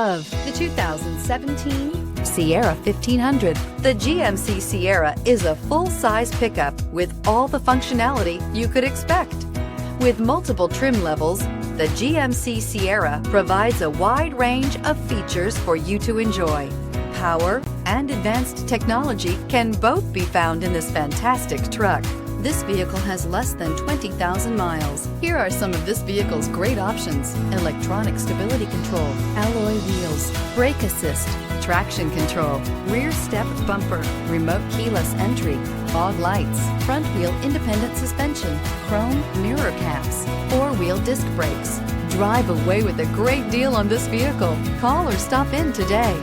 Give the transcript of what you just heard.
Of the 2017 Sierra 1500. The GMC Sierra is a full-size pickup with all the functionality you could expect. With multiple trim levels, the GMC Sierra provides a wide range of features for you to enjoy. Power and advanced technology can both be found in this fantastic truck. This vehicle has less than 20,000 miles. Here are some of this vehicle's great options: electronic stability control, alloy wheels, brake assist, traction control, rear step bumper, remote keyless entry, fog lights, front wheel independent suspension, chrome mirror caps, four-wheel disc brakes. Drive away with a great deal on this vehicle. Call or stop in today.